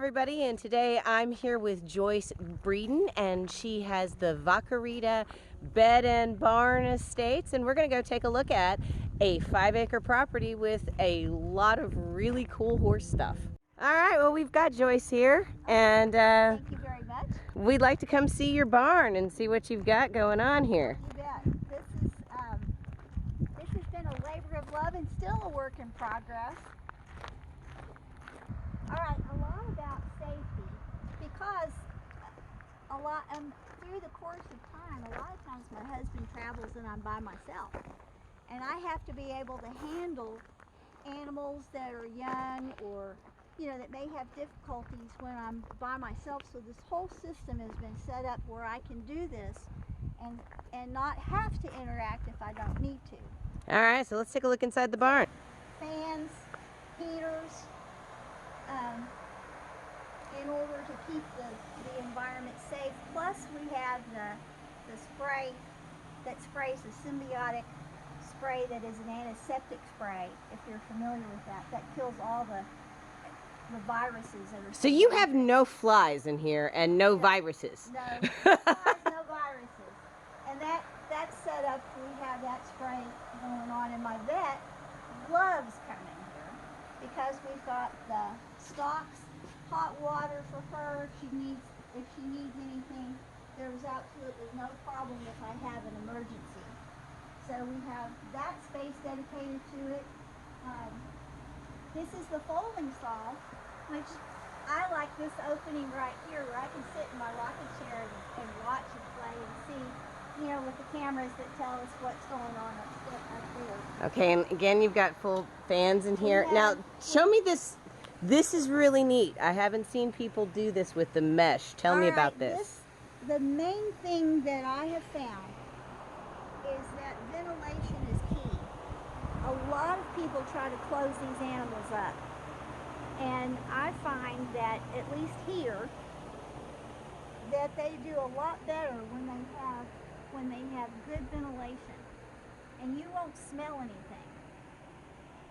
everybody, and today I'm here with Joyce Breeden, and she has the Vaquerita Bed and Barn Estates, and we're going to go take a look at a 5-acre property with a lot of really cool horse stuff. All right, well, we've got Joyce here, and thank you very much. We'd like to come see your barn and see what you've got going on here. You bet. This has been a labor of love and still a work in progress. All right, a lot about safety, because through the course of time, a lot of times my husband travels and I'm by myself, and I have to be able to handle animals that are young or that may have difficulties when I'm by myself. So this whole system has been set up where I can do this and not have to interact if I don't need to. All right, so let's take a look inside the barn. Fans, heaters, in order to keep the environment safe. Plus we have the spray that sprays, the symbiotic spray that is an antiseptic spray, if you're familiar with that. That kills all the viruses that are. So you have no flies in here and no viruses. No flies, no viruses. And that's set up, we have that spray going on, and my vet loves coming here because we've got the stocks, hot water for her if she needs anything. There's absolutely no problem if I have an emergency. So we have that space dedicated to it. This is the folding stall, which I like this opening right here where I can sit in my rocking chair and watch it play and see, with the cameras that tell us what's going on up there. Okay, and again, you've got full fans in here. Now, show me this. This is really neat. I haven't seen people do this with the mesh. Tell me about this. The main thing that I have found is that ventilation is key. A lot of people try to close these animals up, and I find that, at least here, that they do a lot better when they have good ventilation, and you won't smell anything.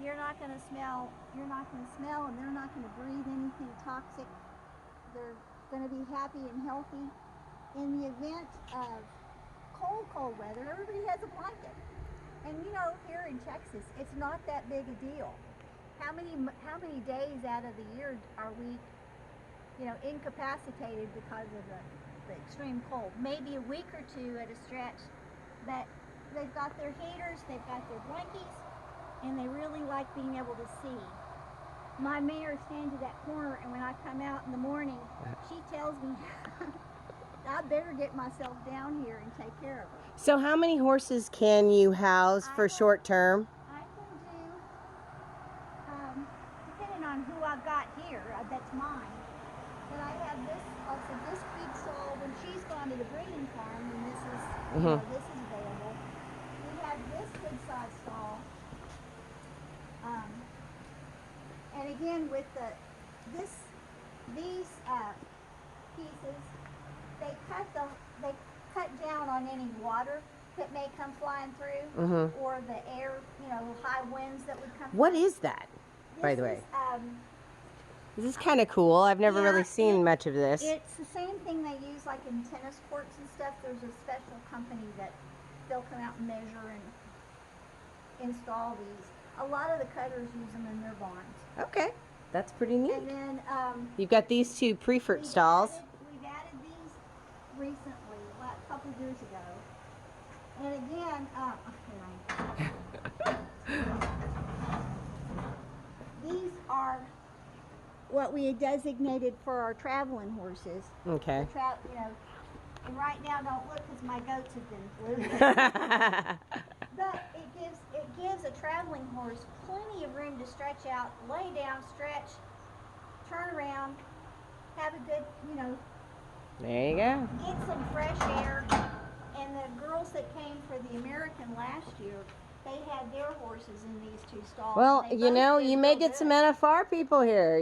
You're not going to smell, and they're not going to breathe anything toxic. They're going to be happy and healthy. In the event of cold weather, everybody has a blanket. And here in Texas, it's not that big a deal. How many days out of the year are we, incapacitated because of the extreme cold? Maybe a week or two at a stretch, but they've got their heaters, they've got their blankies, and they really like being able to see. My mare stands at that corner, and when I come out in the morning, she tells me I better get myself down here and take care of her. So how many horses can you house for short term? I can do, depending on who I've got here, that's mine. But I have this big stall when she's gone to the breeding farm, and this is, this is available. We have this good size stall. And again, with these pieces, they cut down on any water that may come flying through, or the air, high winds that would come. What is that, by the way? This is kind of cool. I've never really seen much of this. It's the same thing they use like in tennis courts and stuff. There's a special company that they'll come out and measure and install these. A lot of the cutters use them in their barns. Okay, that's pretty neat. And then you've got these two prefert stalls. We've added these recently, a couple years ago. And again, these are what we had designated for our traveling horses. Okay. And right now, don't look because my goats have been flew. But it gives a traveling horse plenty of room to stretch out, lay down, stretch, turn around, have a good, There you go. get some fresh air. And the girls that came for the American last year, they had their horses in these two stalls. Well, you may get some NFR people here.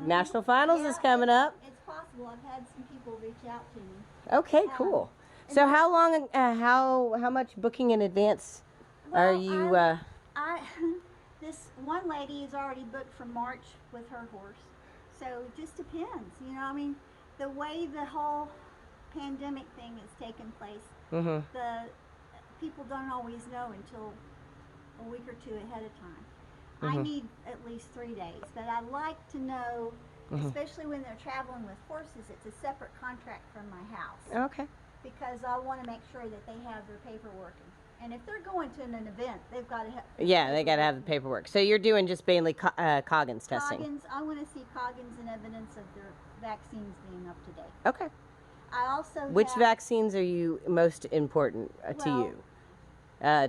National Finals is coming up. It's possible. I've had some people reach out to me. Okay, cool. So how long, how much booking in advance are you? This one lady is already booked for March with her horse. So it just depends, you know. I mean, the way the whole pandemic thing is taking place, the people don't always know until a week or two ahead of time. I need at least 3 days, but I like to know, especially when they're traveling with horses, it's a separate contract from my house. Okay. Because I want to make sure that they have their paperwork. And if they're going to an event, they've got to have. Yeah, they got to have the paperwork. So you're doing just mainly Coggins testing. Coggins, I want to see Coggins and evidence of their vaccines being up to date. Okay. I also Which vaccines are you most important to you?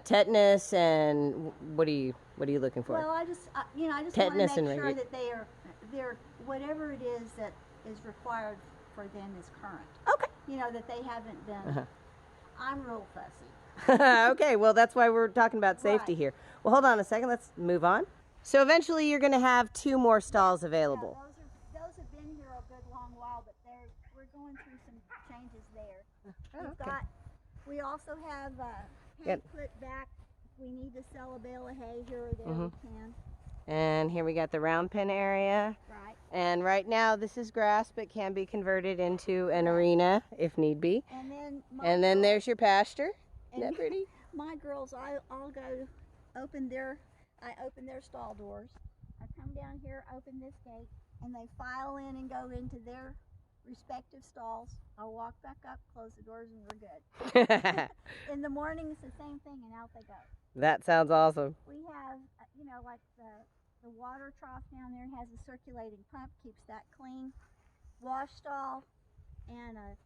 Tetanus and what are you looking for? Well, I just Tetanus want to make and sure that they're whatever it is that is required for them is current. Okay. You know, that they haven't been. I'm real fussy. Okay, well, that's why we're talking about safety here. Well, hold on a second. Let's move on. So eventually you're going to have 2 more stalls available. Yeah, those have been here a good long while, but we're going through some changes there. We also have hay put back. We need to sell a bale of hay here or there. We can. And here we got the round pen area. Right. And right now this is grass, but can be converted into an arena if need be. And then there's your pasture. Isn't that pretty? My girls, I'll go open their stall doors. I come down here, open this gate, and they file in and go into their respective stalls. I'll walk back up, close the doors, and we're good. In the morning, it's the same thing, and out they go. That sounds awesome. We have, like the water trough down there has a circulating pump, keeps that clean. Wash stall, and a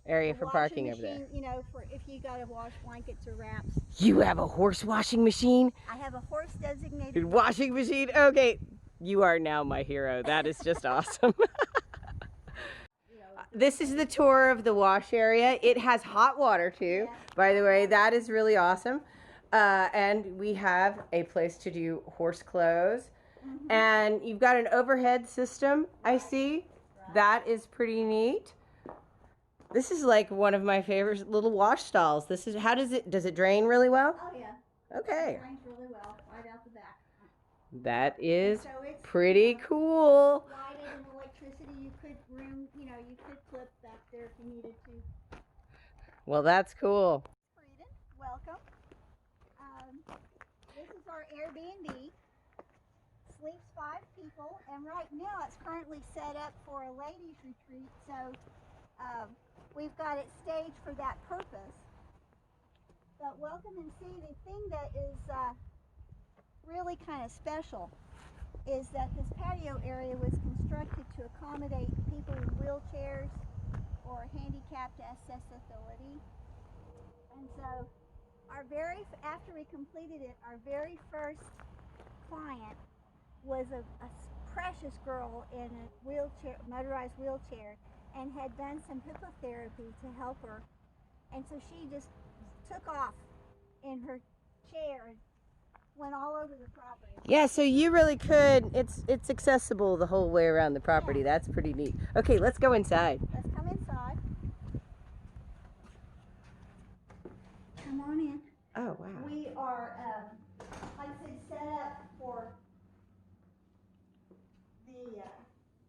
area for parking over there. You know, for if you got to wash blankets or wraps. You have a horse washing machine? I have a horse designated washing machine? Okay. You are now my hero. That is just awesome. This is the tour of the wash area. It has hot water too, by the way. That is really awesome. And we have a place to do horse clothes. And you've got an overhead system, I see. That is pretty neat. This is like one of my favorite little wash stalls. Does it drain really well? Oh yeah. Okay. It drains really well, right out the back. That is so it's pretty cool. Lighted and electricity. You could clip back there if you needed to. Well, that's cool. Freedom, welcome. This is our Airbnb. Sleeps 5 people, and right now it's currently set up for a ladies' retreat. So we've got it staged for that purpose. But welcome and see. The thing that is really kind of special is that this patio area was constructed to accommodate people in wheelchairs or handicapped accessibility. And so after we completed it, our very first client was a precious girl in a wheelchair, motorized wheelchair, and had done some hippotherapy to help her. And so she just took off in her chair and went all over the property. Yeah, so you really could, it's accessible the whole way around the property. Yeah. That's pretty neat. Okay, let's go inside. Let's come inside. Come on in. Oh, wow. We are, like I said, set up for the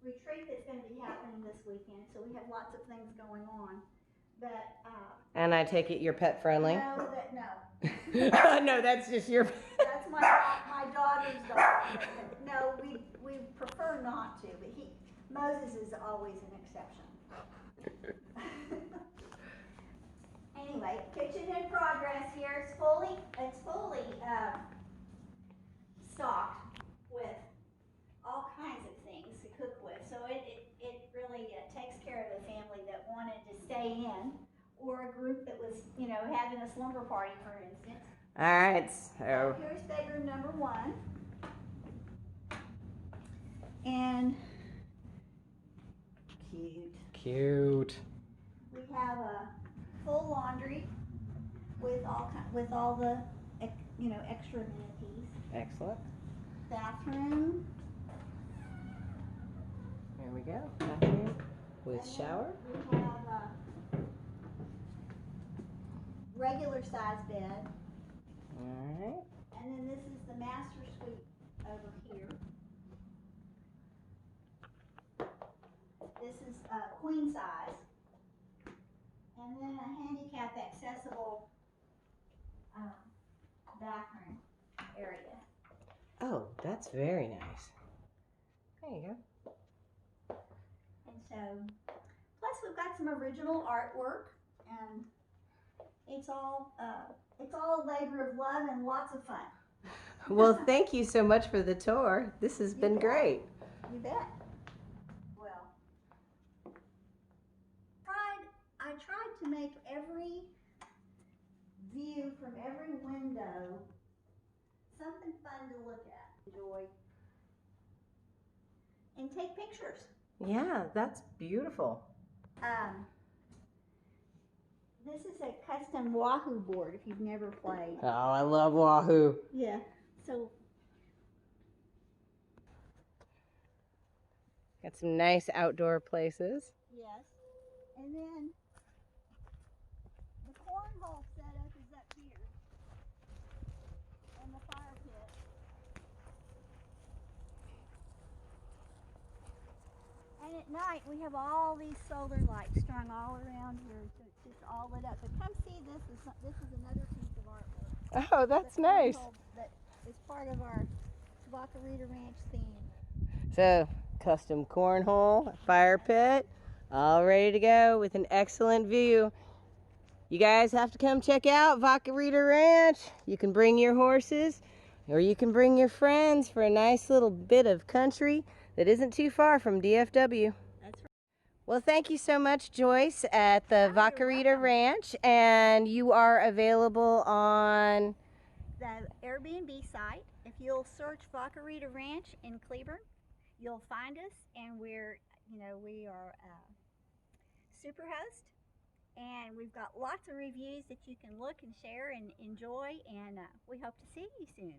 retreat that's going to be happening this weekend. So we have lots of things going on. But, and I take it you're pet friendly? no. No, that's just your... That's my daughter's dog. No, we prefer not to, but Moses is always an exception. Anyway, kitchen in progress here. It's fully stocked with all kinds of things to cook with. So it really takes care of the family that wanted to stay in, or a group that was, having a slumber party, for instance. All right, so Here's bedroom number 1. And cute. we have a full laundry with all the extra amenities. Excellent. Bathroom. There we go. Bathroom with shower. We have a regular size bed. All right. And then this is the master suite over here. This is queen size. And then a handicap accessible bathroom area. Oh, that's very nice. There you go. And so, plus we've got some original artwork, and it's all a labor of love and lots of fun. Well, thank you so much for the tour. This has been great. You bet. Well, I tried to make every view from every window something fun to look at, enjoy, and take pictures. Yeah, that's beautiful. This is a custom Wahoo board if you've never played. Oh, I love Wahoo. Yeah. So Got some nice outdoor places. yes. And then the cornhole setup is up here. And the fire pit. And at night we have all these solar lights strung all around here, so it's just all lit up. But come see this. This is another piece of artwork. Oh, that's nice. That is part of our Vaquerita Ranch theme. So, custom cornhole, fire pit, all ready to go with an excellent view. You guys have to come check out Vaquerita Ranch. You can bring your horses or you can bring your friends for a nice little bit of country that isn't too far from DFW. That's right. Well, thank you so much, Joyce, at the Vaquerita Ranch, and you are available on The Airbnb site. If you'll search Vaquerita Ranch in Cleburne, you'll find us, and we are Superhost, and we've got lots of reviews that you can look and share and enjoy, and we hope to see you soon.